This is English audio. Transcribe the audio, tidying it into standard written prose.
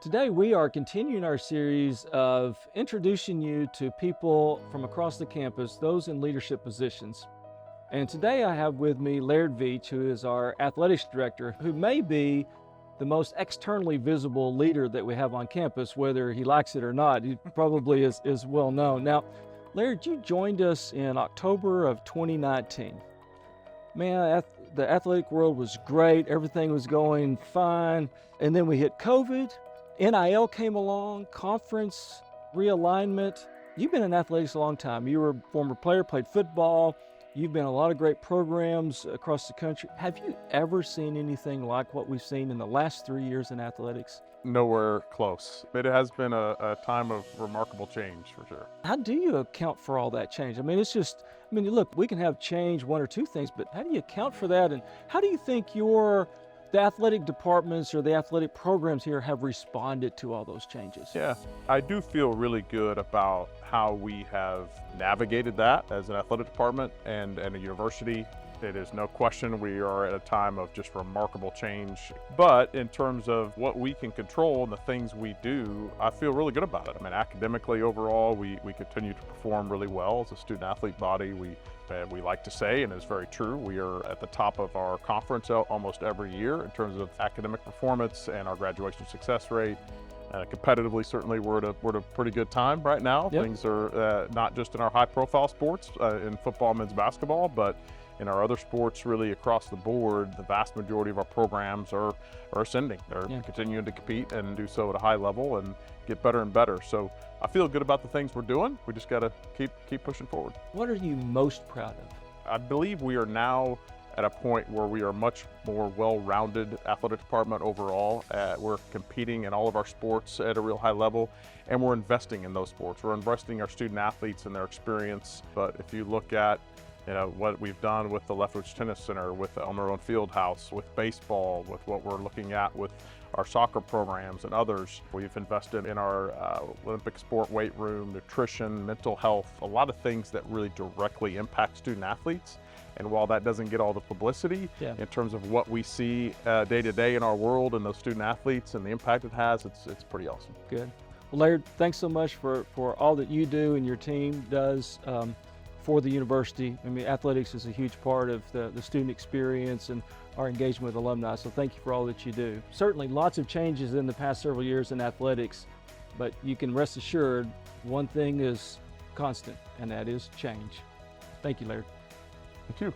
Today, we are continuing our series of introducing you to people from across the campus, those in leadership positions. And today, I have with me Laird Veatch, who is our athletics director, who may be the most externally visible leader that we have on campus, whether he likes it or not. He probably is well known. Now, Laird, you joined us in October of 2019. Man, the athletic world was great. Everything was going fine. And then we hit COVID. NIL came along, conference realignment. You've been in athletics a long time. You were a former player, played football. You've been in a lot of great programs across the country. Have you ever seen anything like what we've seen in the last 3 years in athletics? Nowhere close. It has been a time of remarkable change for sure. How do you account for all that change? I mean, look, we can have change one or two things, but how do you account for that? And how do you think the athletic departments or the athletic programs here have responded to all those changes? Yeah, I do feel really good about how we have navigated that as an athletic department and a university. It is no question we are at a time of just remarkable change. But in terms of what we can control and the things we do, I feel really good about it. I mean, academically overall, we continue to perform really well as a student athlete body. We like to say, and it's very true, we are at the top of our conference almost every year in terms of academic performance and our graduation success rate. Competitively, certainly, we're at a pretty good time right now. Yep. Things are not just in our high-profile sports, in football, men's basketball, but in our other sports, really across the board, the vast majority of our programs are ascending. They're continuing to compete and do so at a high level and get better and better. So I feel good about the things we're doing. We just got to keep pushing forward. What are you most proud of? I believe we are now at a point where we are much more well-rounded athletic department overall. We're competing in all of our sports at a real high level, and we're investing in those sports. We're investing in our student athletes and their experience. But if you look at what we've done with the Lethbridge Tennis Center, with the Elmer Rowan Fieldhouse, with baseball, with what we're looking at with our soccer programs and others. We've invested in our Olympic sport weight room, nutrition, mental health, a lot of things that really directly impact student athletes. And while that doesn't get all the publicity in terms of what we see day to day in our world and those student athletes and the impact it has, it's pretty awesome. Good. Well, Laird, thanks so much for all that you do and your team does for the university. I mean, athletics is a huge part of the student experience and our engagement with alumni, so thank you for all that you do. Certainly lots of changes in the past several years in athletics, but you can rest assured one thing is constant, and that is change. Thank you, Laird. Thank you.